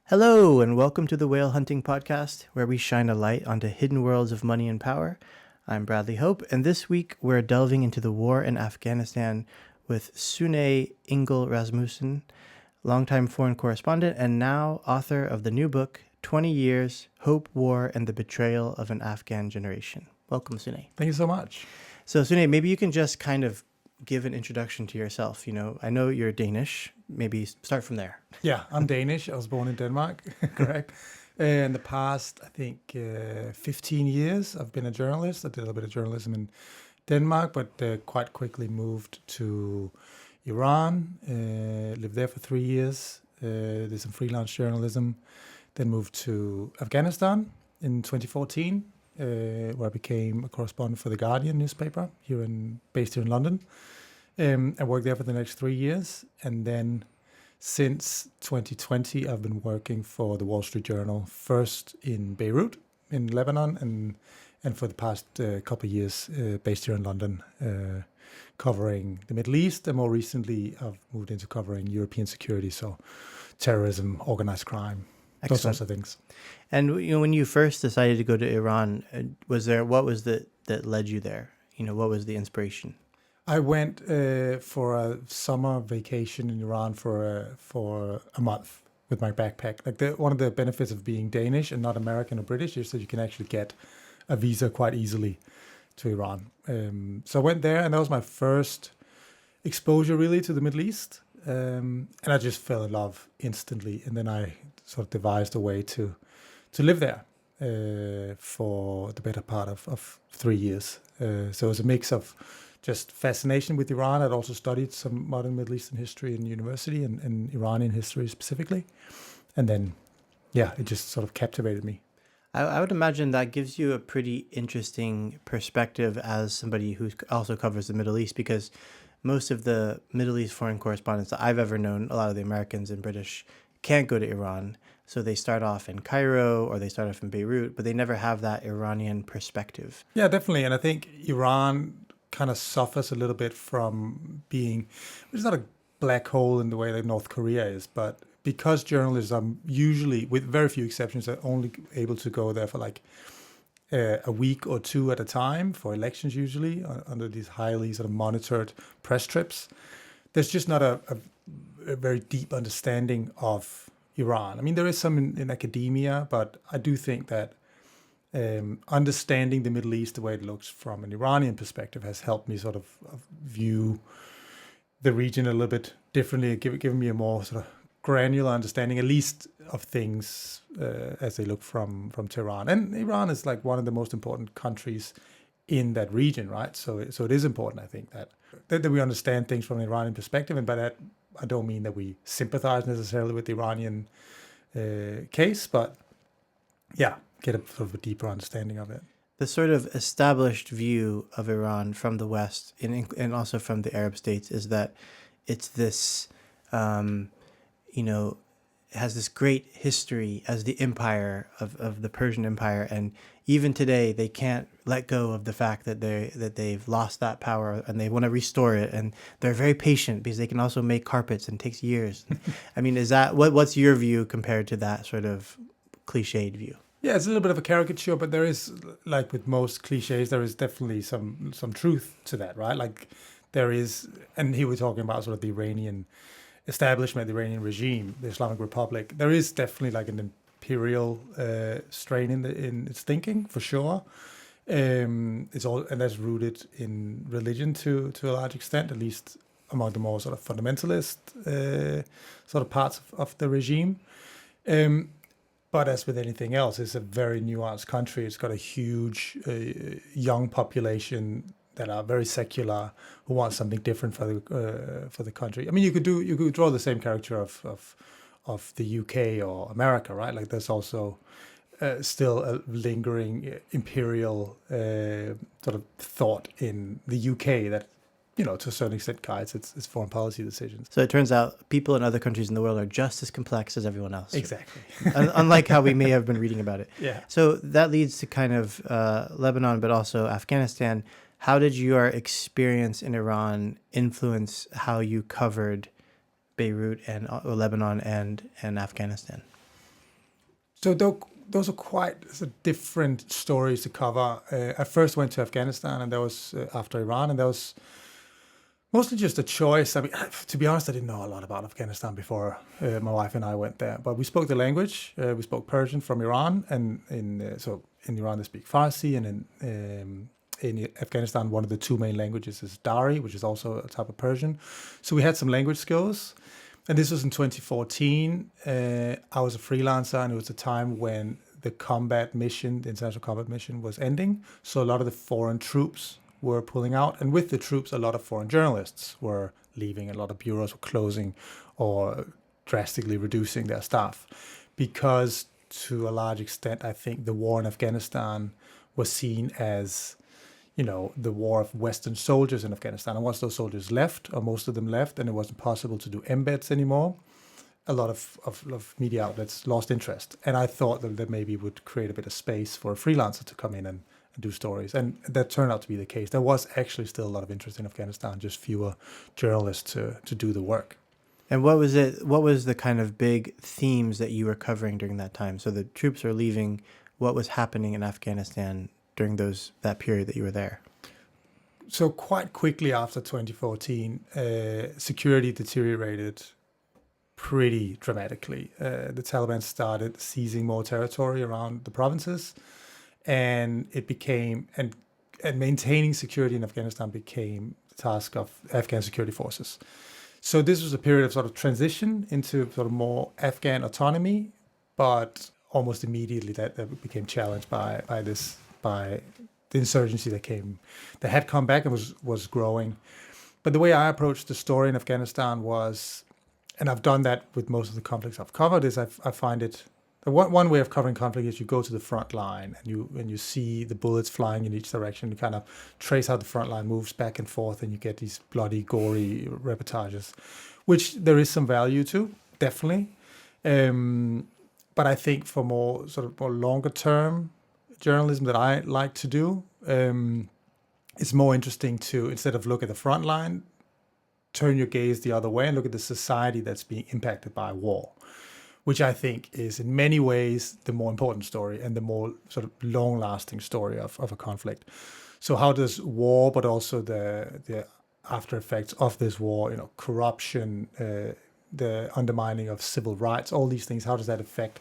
Hello, and welcome to the Whale Hunting Podcast, where we shine a light onto hidden worlds of money and power. I'm Bradley Hope, and this week we're delving into the war in Afghanistan with Sune Rasmussen, longtime foreign correspondent and now author of the new book, 20 Years, Hope, War, and the Betrayal of an Afghan Generation. Welcome, Sune. Thank you so much. So, Sune, maybe you can just kind of give an introduction to yourself. I know you're Danish. Maybe start from there. Yeah, I'm Danish. I was born in Denmark, correct. In the past, I think 15 years, I've been a journalist. I did a little bit of journalism in Denmark, but quite quickly moved to Iran, lived there for 3 years, did some freelance journalism, then moved to Afghanistan in 2014, where I became a correspondent for The Guardian newspaper, based here in London. I worked there for the next 3 years, and then since 2020, I've been working for the Wall Street Journal, first in Beirut, in Lebanon, and for the past couple of years, based here in London, covering the Middle East, and more recently, I've moved into covering European security, so terrorism, organized crime, Excellent. those sorts of things. And when you first decided to go to Iran, what was that led you there? What was the inspiration? I went for a summer vacation in Iran for a month with my backpack. One of the benefits of being Danish and not American or British is that you can actually get a visa quite easily to Iran. So I went there, and that was my first exposure really to the Middle East. And I just fell in love instantly. And then I sort of devised a way to live there for the better part of 3 years. So it was a mix of just fascination with Iran. I'd also studied some modern Middle Eastern history in university and Iranian history specifically. And then, it just sort of captivated me. I would imagine that gives you a pretty interesting perspective as somebody who also covers the Middle East, because most of the Middle East foreign correspondents that I've ever known, a lot of the Americans and British, can't go to Iran. So they start off in Cairo or they start off in Beirut, but they never have that Iranian perspective. Yeah, definitely. And I think Iran kind of suffers a little bit from being, it's not a black hole in the way that North Korea is, but because journalists are usually, with very few exceptions, are only able to go there for like a week or two at a time for elections usually, under these highly sort of monitored press trips, there's just not a very deep understanding of Iran. I mean, there is some in academia, but I do think that understanding the Middle East the way it looks from an Iranian perspective has helped me sort of view the region a little bit differently, given me a more sort of granular understanding, at least of things as they look from Tehran. And Iran is like one of the most important countries in that region, right? So it is important, I think, that we understand things from an Iranian perspective, and by that I don't mean that we sympathize necessarily with the Iranian case, but get a sort of a deeper understanding of it. The sort of established view of Iran from the West and also from the Arab states is that it's this, it has this great history as the empire of the Persian Empire, and even today they can't let go of the fact that they've lost that power and they want to restore it, and they're very patient because they can also make carpets and it takes years. I mean, is that what's your view compared to that sort of cliched view? Yeah, it's a little bit of a caricature, but there is, like with most cliches, there is definitely some truth to that, right? Like there is, and here we're talking about sort of the Iranian establishment, the Iranian regime, the Islamic Republic. There is definitely like an imperial strain in its thinking, for sure. It's all, and that's rooted in religion to a large extent, at least among the more sort of fundamentalist sort of parts of the regime. But as with anything else, it's a very nuanced country. It's got a huge young population that are very secular, who want something different for the country. I mean, you could draw the same caricature of the UK or America, right? Like there's also still a lingering imperial sort of thought in the UK that, to a certain extent guides its foreign policy decisions. So it turns out people in other countries in the world are just as complex as everyone else. Exactly. Unlike how we may have been reading about it. Yeah. So that leads to kind of Lebanon, but also Afghanistan. How did your experience in Iran influence how you covered Beirut and Lebanon and Afghanistan? So those are quite different stories to cover. I first went to Afghanistan, and that was after Iran, and that was mostly just a choice. I mean, to be honest, I didn't know a lot about Afghanistan before my wife and I went there. But we spoke the language. We spoke Persian from Iran, and in Iran they speak Farsi, and in Afghanistan one of the two main languages is Dari, which is also a type of Persian. So we had some language skills. And this was in 2014. I was a freelancer, and it was a time when the combat mission, the international combat mission, was ending. So a lot of the foreign troops were pulling out, and with the troops, a lot of foreign journalists were leaving. A lot of bureaus were closing or drastically reducing their staff, because to a large extent, I think the war in Afghanistan was seen as, the war of Western soldiers in Afghanistan. And once those soldiers left, or most of them left, and it wasn't possible to do embeds anymore, a lot of media outlets lost interest. And I thought that maybe would create a bit of space for a freelancer to come in and do stories. And that turned out to be the case. There was actually still a lot of interest in Afghanistan, just fewer journalists to do the work. And what was it? What was the kind of big themes that you were covering during that time? So the troops are leaving. What was happening in Afghanistan during that period that you were there? So quite quickly after 2014, security deteriorated pretty dramatically. The Taliban started seizing more territory around the provinces, and it became and maintaining security in Afghanistan became the task of Afghan security forces. So this was a period of sort of transition into sort of more Afghan autonomy, but almost immediately that became challenged by the insurgency that had come back and was growing. But the way I approached the story in Afghanistan was, and I've done that with most of the conflicts I've covered, is I find it, one way of covering conflict is you go to the front line and you see the bullets flying in each direction. You kind of trace how the front line moves back and forth, and you get these bloody, gory reportages, which there is some value to, definitely. But I think for more longer term journalism that I like to do, it's more interesting to, instead of look at the front line, turn your gaze the other way and look at the society that's being impacted by war, which I think is in many ways the more important story and the more sort of long-lasting story of a conflict. So how does war, but also the after effects of this war, corruption, the undermining of civil rights, all these things, how does that affect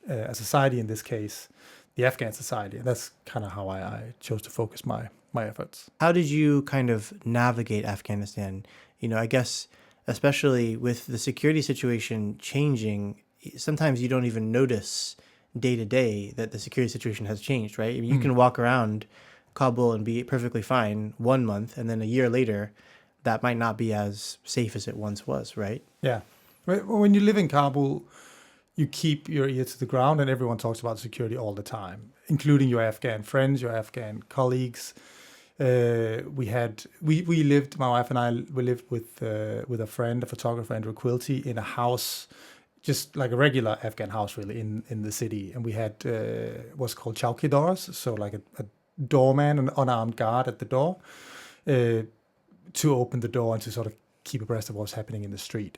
a society, in this case, the Afghan society? And that's kind of how I chose to focus my efforts. How did you kind of navigate Afghanistan? I guess, especially with the security situation changing, sometimes you don't even notice day to day that the security situation has changed, right? I mean, you can walk around Kabul and be perfectly fine 1 month, and then a year later, that might not be as safe as it once was, right? Yeah. When you live in Kabul, you keep your ear to the ground, and everyone talks about security all the time, including your Afghan friends, your Afghan colleagues. We lived, my wife and I, we lived with a friend, a photographer, Andrew Quilty, in a house, just like a regular Afghan house, really, in the city. And we had what's called chowkidars, so like a doorman, an unarmed guard at the door, to open the door and to sort of keep abreast of what's happening in the street.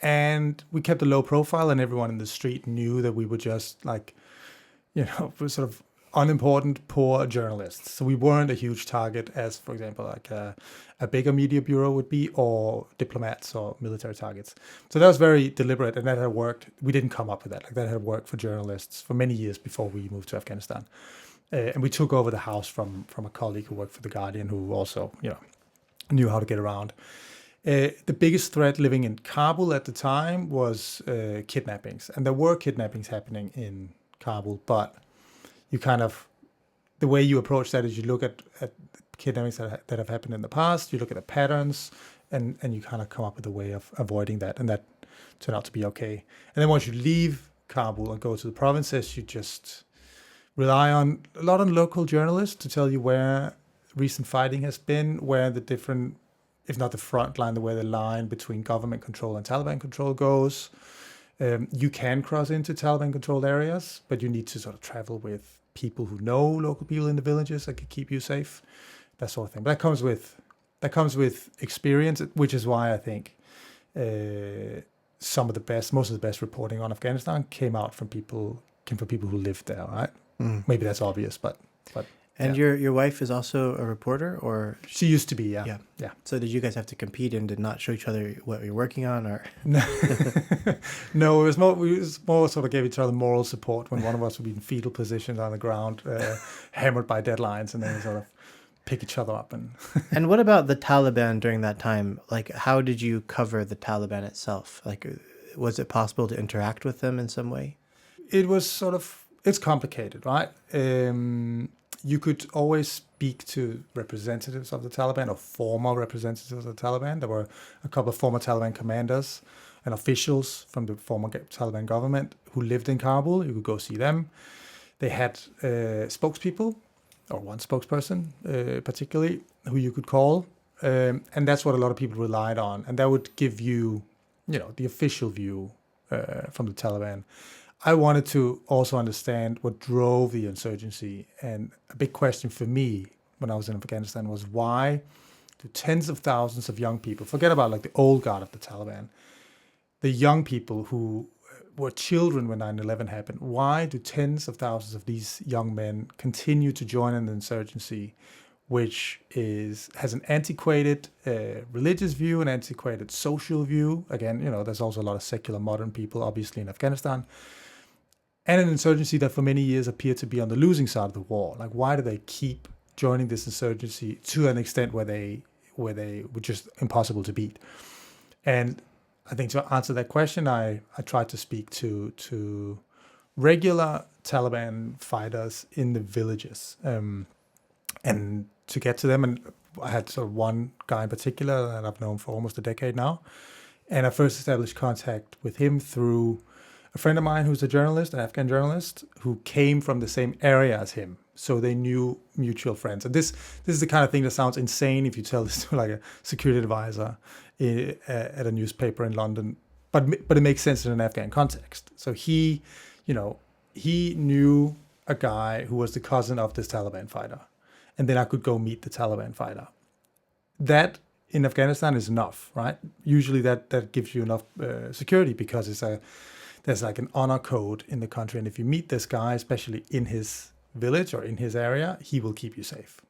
And we kept a low profile, and everyone in the street knew that we were just sort of unimportant, poor journalists. So we weren't a huge target as, for example, like a bigger media bureau would be, or diplomats or military targets. So that was very deliberate, and that had worked. We didn't come up with that. Like, that had worked for journalists for many years before we moved to Afghanistan. And we took over the house from a colleague who worked for The Guardian, who also, knew how to get around. The biggest threat living in Kabul at the time was kidnappings. And there were kidnappings happening in Kabul, but the way you approach that is you look at kidnappings that have happened in the past, you look at the patterns, and you kind of come up with a way of avoiding that. And that turned out to be okay. And then once you leave Kabul and go to the provinces, you just rely a lot on local journalists to tell you where recent fighting has been, where the different, if not the front line, where the line between government control and Taliban control goes. You can cross into Taliban-controlled areas, but you need to sort of travel with people who know local people in the villages that can keep you safe, that sort of thing. But that comes with experience, which is why I think most of the best reporting on Afghanistan came from people who lived there, right? Maybe that's obvious, but And yeah. your wife is also a reporter, or She used to be, yeah. So did you guys have to compete and did not show each other what you're working on, or? No, no, it was more. We was more sort of gave each other moral support when one of us would be in fetal positions on the ground, hammered by deadlines, and then we sort of pick each other up. And what about the Taliban during that time? Like, how did you cover the Taliban itself? Like, was it possible to interact with them in some way? It was it's complicated, right? You could always speak to representatives of the Taliban or former representatives of the Taliban. There were a couple of former Taliban commanders and officials from the former Taliban government who lived in Kabul. You could go see them. They had spokespeople, or one spokesperson particularly, who you could call. And that's what a lot of people relied on. And that would give you, the official view from the Taliban. I wanted to also understand what drove the insurgency. And a big question for me when I was in Afghanistan was, why do tens of thousands of young people, forget about like the old guard of the Taliban, the young people who were children when 9/11 happened, why do tens of thousands of these young men continue to join an insurgency which has an antiquated religious view, an antiquated social view? Again, there's also a lot of secular modern people, obviously, in Afghanistan. And an insurgency that for many years appeared to be on the losing side of the war. Like, why do they keep joining this insurgency to an extent where they were just impossible to beat? And I think to answer that question, I tried to speak to regular Taliban fighters in the villages, and to get to them. And I had sort of one guy in particular that I've known for almost a decade now. And I first established contact with him through a friend of mine who's a journalist, an Afghan journalist, who came from the same area as him. So they knew mutual friends. And this is the kind of thing that sounds insane if you tell this to like a security advisor at a newspaper in London. But it makes sense in an Afghan context. So he knew a guy who was the cousin of this Taliban fighter. And then I could go meet the Taliban fighter. That in Afghanistan is enough, right? Usually that gives you enough security because there's like an honor code in the country. And if you meet this guy, especially in his village or in his area, he will keep you safe.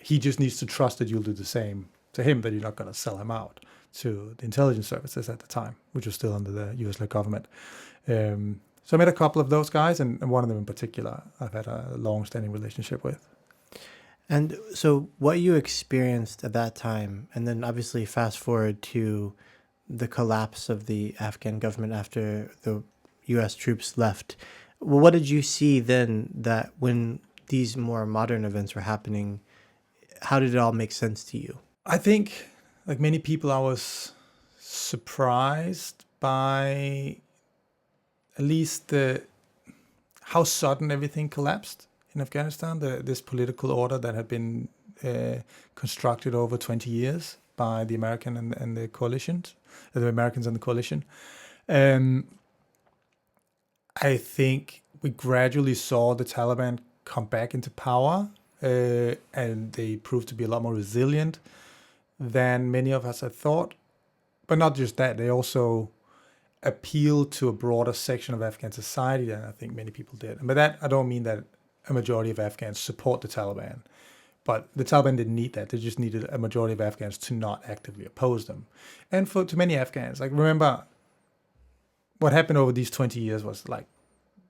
He just needs to trust that you'll do the same to him, that you're not going to sell him out to the intelligence services at the time, which was still under the US-led government. So I met a couple of those guys, and one of them in particular I've had a long-standing relationship with. And so what you experienced at that time, and then obviously fast forward to the collapse of the Afghan government after the U.S. troops left, what did you see then that when these more modern events were happening, how did it all make sense to you? I think, like many people, I was surprised by at least how sudden everything collapsed in Afghanistan, this political order that had been constructed over 20 years by the American and the coalitions, the Americans and the coalition. I think we gradually saw the Taliban come back into power, and they proved to be a lot more resilient than many of us had thought. But not just that, they also appealed to a broader section of Afghan society than I think many people did. And by that, I don't mean that a majority of Afghans support the Taliban. But the Taliban didn't need that. They just needed a majority of Afghans to not actively oppose them. And to many Afghans, like, remember, what happened over these 20 years was like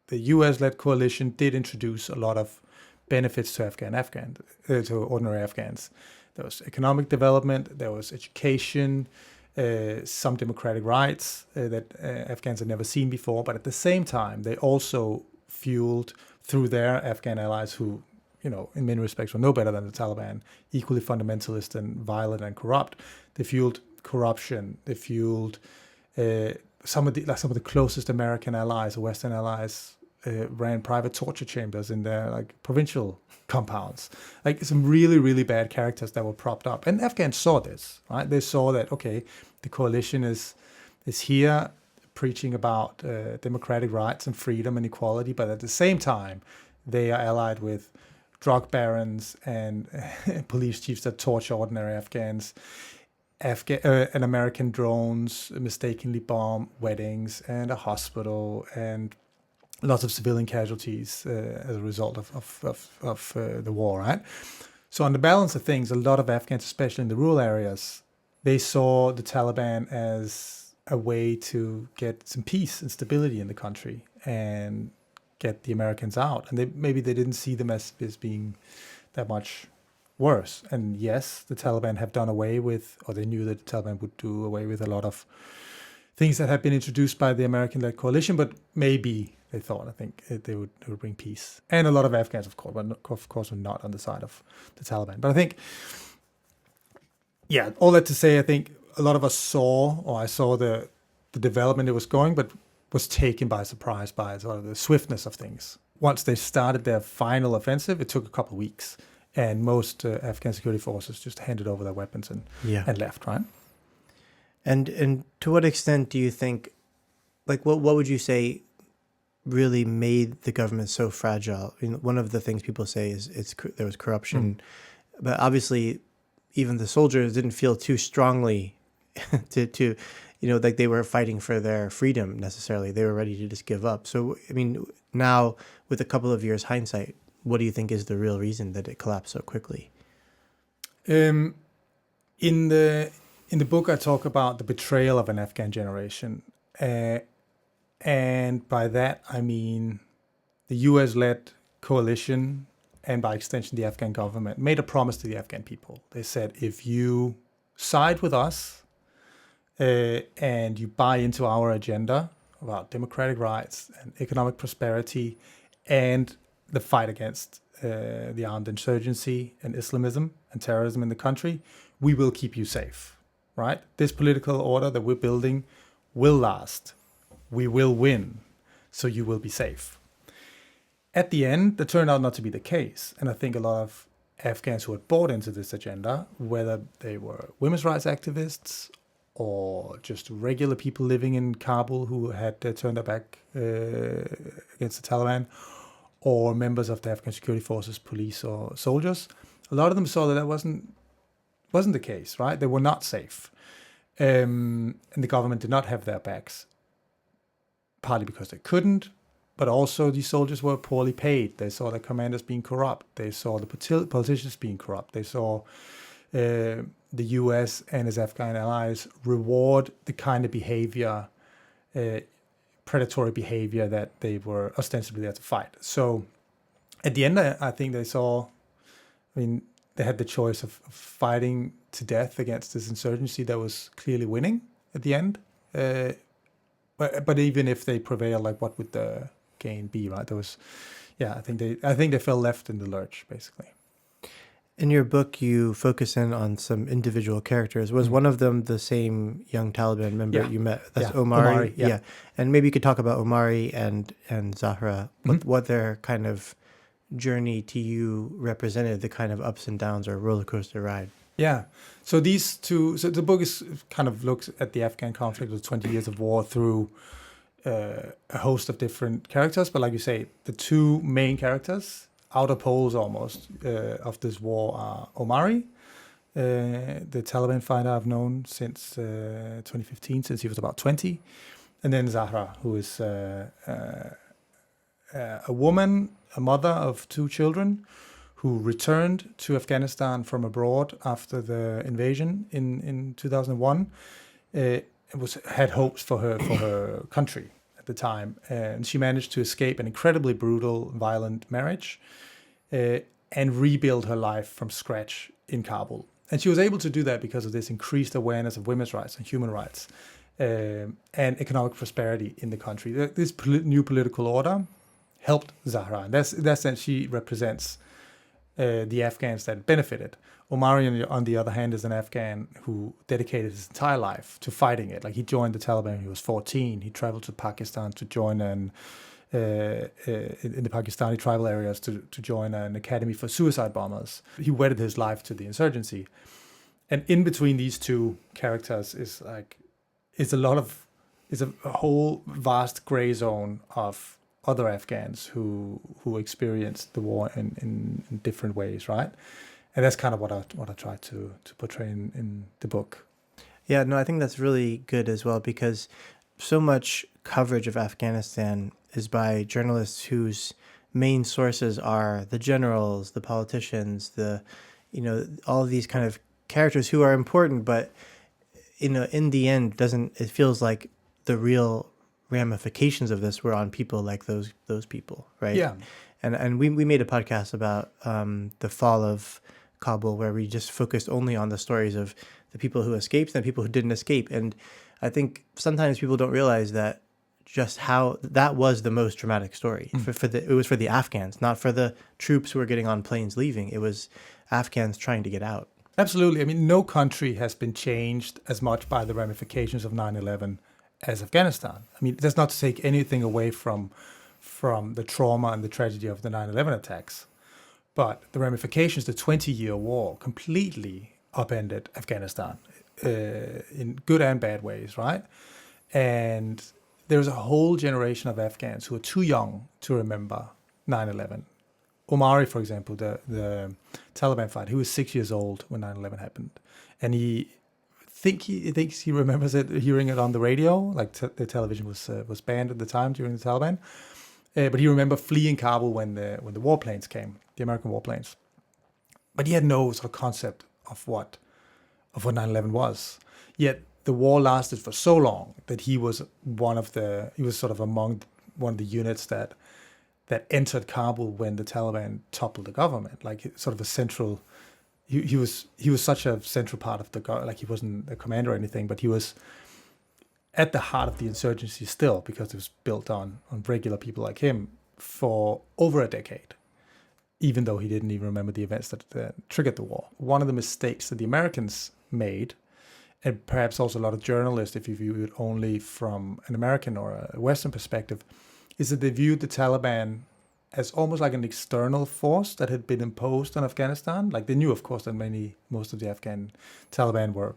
the US-led coalition did introduce a lot of benefits to to ordinary Afghans. There was economic development, there was education, some democratic rights that Afghans had never seen before. But at the same time, they also fueled, through their Afghan allies who, in many respects were no better than the Taliban, equally fundamentalist and violent and corrupt. They fueled corruption. They fueled some of the closest American allies or Western allies ran private torture chambers in their provincial compounds. Like some really, really bad characters that were propped up. And Afghans saw this, right? They saw that, okay, the coalition is here preaching about democratic rights and freedom and equality, but at the same time, they are allied with drug barons and police chiefs that torture ordinary Afghans. an American drones mistakenly bomb weddings and a hospital and lots of civilian casualties as a result of the war, right? So on the balance of things, a lot of Afghans, especially in the rural areas, they saw the Taliban as a way to get some peace and stability in the country and get the Americans out. And maybe they didn't see them as being that much worse. And yes, the Taliban have done away with, or they knew that the Taliban would do away with a lot of things that had been introduced by the American-led coalition, but maybe they thought, I think, they would bring peace. And a lot of Afghans, of course, were not on the side of the Taliban. But I think, yeah, all that to say, I think a lot of us I saw the development it was going, but was taken by surprise by sort of the swiftness of things. Once they started their final offensive, it took a couple of weeks, and most Afghan security forces just handed over their weapons and left, right? And to what extent do you think, like, what would you say really made the government so fragile? You know, one of the things people say is there was corruption, but obviously even the soldiers didn't feel too strongly to like they were fighting for their freedom necessarily. They were ready to just give up. So, I mean, now with a couple of years hindsight, what do you think is the real reason that it collapsed so quickly? In the book, I talk about the betrayal of an Afghan generation. And by that, I mean the US-led coalition, and by extension, the Afghan government, made a promise to the Afghan people. They said, if you side with us and you buy into our agenda about democratic rights and economic prosperity and the fight against the armed insurgency and Islamism and terrorism in the country, we will keep you safe, right? This political order that we're building will last. We will win, so you will be safe. At the end, that turned out not to be the case. And I think a lot of Afghans who had bought into this agenda, whether they were women's rights activists or just regular people living in Kabul who had turned their back against the Taliban, or members of the Afghan security forces, police or soldiers, a lot of them saw that wasn't the case, right? They were not safe. And the government did not have their backs, partly because they couldn't, but also these soldiers were poorly paid. They saw their commanders being corrupt. They saw the politicians being corrupt. They saw the US and its Afghan allies reward the kind of behavior, predatory behavior that they were ostensibly there to fight. So at the end, I think they saw, they had the choice of fighting to death against this insurgency that was clearly winning at the end. But even if they prevail, like, what would the gain be, right? There was, I think they fell left in the lurch, basically. In your book, you focus in on some individual characters. Was one of them the same young Taliban member you met? That's Omari. Yeah. And maybe you could talk about Omari and Zahra, what their kind of journey to you represented, the kind of ups and downs or roller coaster ride. Yeah. So these two, the book is kind of looks at the Afghan conflict of 20 years of war through a host of different characters. But like you say, the two main characters, outer poles almost, of this war are Omari, the Taliban fighter I've known since 2015, since he was about 20. And then Zahra, who is a woman, a mother of two children, who returned to Afghanistan from abroad after the invasion in 2001, had hopes for her country at the time, and she managed to escape an incredibly brutal, violent marriage, and rebuild her life from scratch in Kabul. And she was able to do that because of this increased awareness of women's rights and human rights, and economic prosperity in the country. This new political order helped Zahra, and in that sense she represents the Afghans that benefited. Omari, on the other hand, is an Afghan who dedicated his entire life to fighting it. Like, he joined the Taliban when he was 14. He traveled to Pakistan to join in the Pakistani tribal areas to join an academy for suicide bombers. He wedded his life to the insurgency. And in between these two characters is a whole vast gray zone of other Afghans who experienced the war in different ways, right? And that's kind of what I try to portray in the book. Yeah, no, I think that's really good as well because so much coverage of Afghanistan is by journalists whose main sources are the generals, the politicians, all of these kind of characters who are important, but in the end, doesn't it feels like the real ramifications of this were on people like those people, right? Yeah, And we made a podcast about the fall of Kabul where we just focused only on the stories of the people who escaped and the people who didn't escape. And I think sometimes people don't realize that just how that was the most dramatic story it was for the Afghans, not for the troops who were getting on planes leaving. It was Afghans trying to get out. absolutely. I mean, no country has been changed as much by the ramifications of 9/11 as Afghanistan. I mean, that's not to take anything away from the trauma and the tragedy of the 9/11 attacks, but the ramifications, the 20-year war, completely upended Afghanistan in good and bad ways, right? And there's a whole generation of Afghans who are too young to remember 9/11. Omari, for example, the Taliban fight, he was 6 years old when 9/11 happened. And he thinks he remembers it, hearing it on the radio, like the television was banned at the time during the Taliban. But he remembered fleeing Kabul when the warplanes came, the American warplanes. But he had no sort of concept of what 9/11 was. Yet the war lasted for so long that he was sort of among one of the units that entered Kabul when the Taliban toppled the government, like sort of a central. He was such a central part of the like he wasn't a commander or anything, but he was at the heart of the insurgency still because it was built on regular people like him for over a decade, even though he didn't even remember the events that triggered the war. One of the mistakes that the Americans made, and perhaps also a lot of journalists, if you view it only from an American or a Western perspective, is that they viewed the Taliban as almost like an external force that had been imposed on Afghanistan. Like they knew, of course, that most of the Afghan Taliban were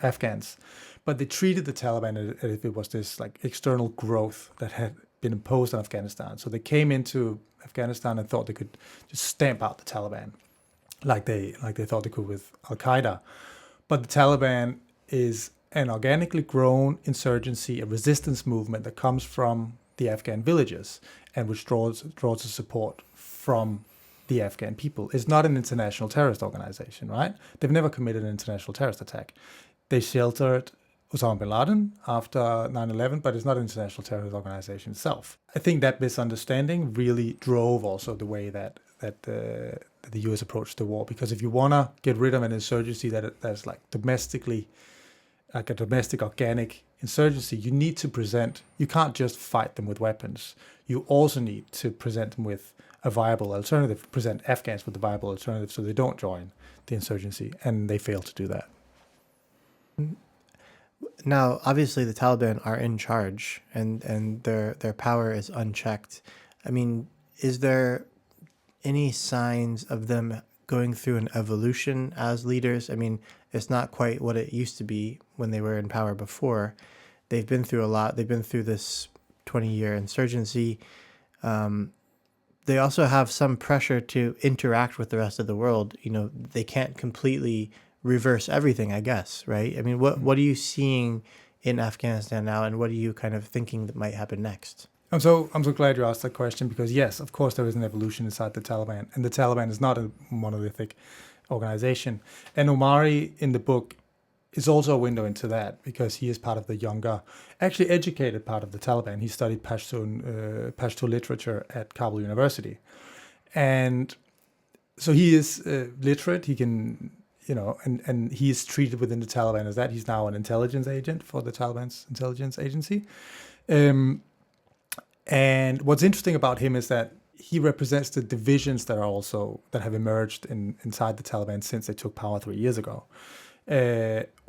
Afghans, but they treated the Taliban as if it was this like external growth that had been imposed on Afghanistan. So they came into Afghanistan and thought they could just stamp out the Taliban, like they thought they could with Al Qaeda. But the Taliban is an organically grown insurgency, a resistance movement that comes from the Afghan villages and which draws the support from the Afghan people. It's not an international terrorist organization, right? They've never committed an international terrorist attack. They sheltered Osama bin Laden after 9/11, but it's not an international terrorist organization itself. I think that misunderstanding really drove also the way that the US approached the war, because if you want to get rid of an insurgency that's like a domestic organic insurgency, you can't just fight them with weapons. You also need to present them with a viable alternative, present Afghans with a viable alternative so they don't join the insurgency, and they failed to do that. Now, obviously, the Taliban are in charge, and their power is unchecked. I mean, is there any signs of them going through an evolution as leaders? I mean, it's not quite what it used to be when they were in power before. They've been through a lot. They've been through this 20-year insurgency. They also have some pressure to interact with the rest of the world. They can't completely reverse everything, I guess, right? I mean, what are you seeing in Afghanistan now, and what are you kind of thinking that might happen next? I'm so glad you asked that question, because yes, of course there is an evolution inside the Taliban, and the Taliban is not a monolithic organization. And Omari in the book is also a window into that, because he is part of the younger, actually educated part of the Taliban. He studied Pashto literature at Kabul University, and so he is literate. He can, and he is treated within the Taliban as that. He's now an intelligence agent for the Taliban's intelligence agency. And what's interesting about him is that he represents the divisions that have emerged inside the Taliban since they took power 3 years ago.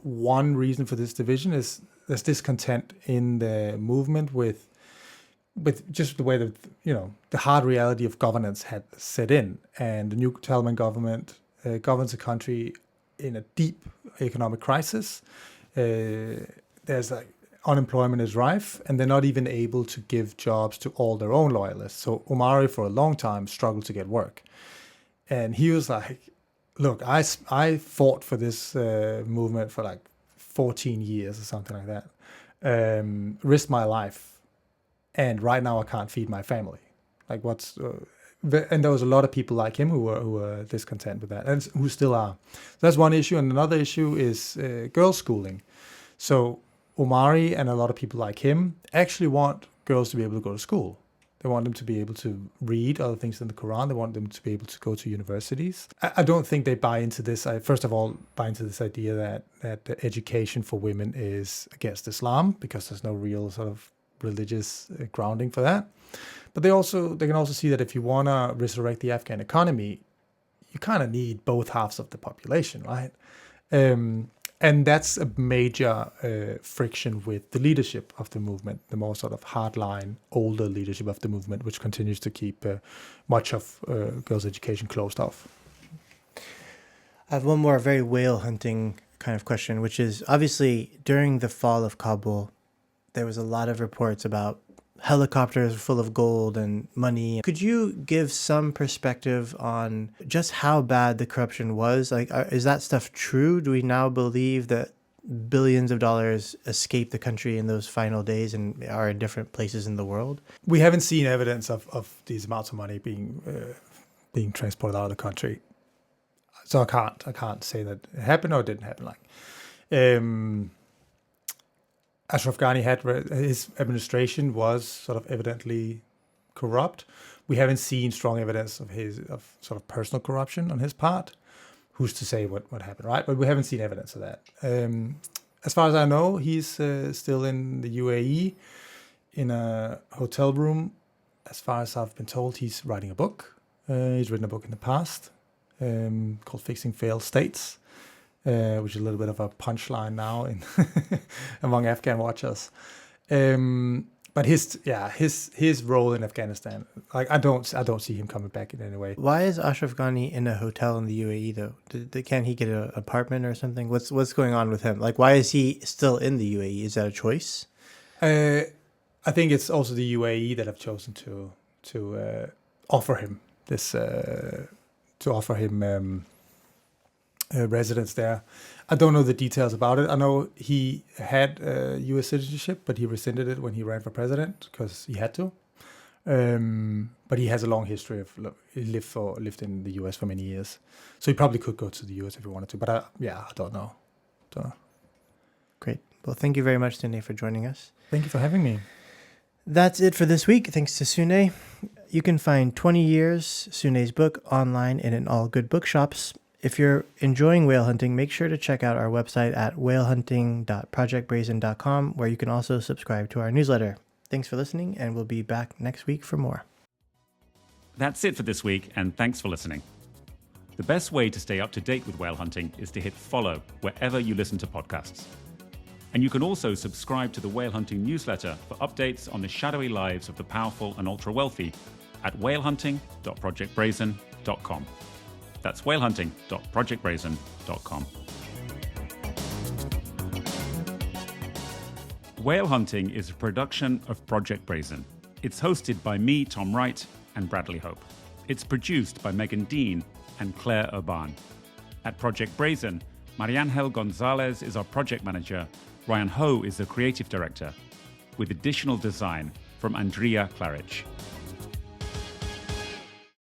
One reason for this division is there's discontent in the movement with just the way that the hard reality of governance had set in, and the new Taliban government governs the country in a deep economic crisis. There's unemployment is rife, and they're not even able to give jobs to all their own loyalists. So Omari, for a long time, struggled to get work. And he was like, look, I fought for this movement for like 14 years or something like that. Risked my life, and right now I can't feed my family. Like and there was a lot of people like him who were discontent with that, and who still are. So that's one issue, and another issue is girls' schooling. So Omari and a lot of people like him actually want girls to be able to go to school. They want them to be able to read other things in the Quran. They want them to be able to go to universities. I don't think they buy into this. I first of all buy into this idea that the education for women is against Islam, because there's no real sort of religious grounding for that. But they can also see that if you want to resurrect the Afghan economy, you kind of need both halves of the population, right? And that's a major friction with the leadership of the movement, the more sort of hardline, older leadership of the movement, which continues to keep much of girls' education closed off. I have one more very whale hunting kind of question, which is obviously during the fall of Kabul, there was a lot of reports about helicopters full of gold and money. Could you give some perspective on just how bad the corruption was? Like, is that stuff true? Do we now believe that billions of dollars escaped the country in those final days and are in different places in the world? We haven't seen evidence of these amounts of money being transported out of the country. So I can't say that it happened or it didn't happen. Ashraf Ghani his administration was sort of evidently corrupt. We haven't seen strong evidence of sort of personal corruption on his part. Who's to say what happened, right? But we haven't seen evidence of that. As far as I know, he's still in the UAE in a hotel room. As far as I've been told, he's writing a book. He's written a book in the past called Fixing Failed States. Which is a little bit of a punchline now in among Afghan watchers. But his role in Afghanistan, like I don't see him coming back in any way. Why is Ashraf Ghani in a hotel in the UAE though? Can't he get an apartment or something? What's going on with him? Like, why is he still in the UAE? Is that a choice? I think it's also the UAE that have chosen to offer him this residence there. I don't know the details about it. I know he had U.S. citizenship, but he rescinded it when he ran for president because he had to. But he has a long history of he lived in the U.S. for many years, so he probably could go to the U.S. if he wanted to. But I don't know. Great. Well, thank you very much, Sune, for joining us. Thank you for having me. That's it for this week. Thanks to Sune. You can find 20 Years, Sune's book, online and in all good bookshops. If you're enjoying whale hunting, make sure to check out our website at whalehunting.projectbrazen.com, where you can also subscribe to our newsletter. Thanks for listening, and we'll be back next week for more. That's it for this week, and thanks for listening. The best way to stay up to date with whale hunting is to hit follow wherever you listen to podcasts. And you can also subscribe to the Whale Hunting newsletter for updates on the shadowy lives of the powerful and ultra-wealthy at whalehunting.projectbrazen.com. That's whalehunting.projectbrazen.com. Whale Hunting is a production of Project Brazen. It's hosted by me, Tom Wright, and Bradley Hope. It's produced by Megan Dean and Claire Urban. At Project Brazen, Mariangel Gonzalez is our project manager. Ryan Ho is the creative director, with additional design from Andrea Claridge.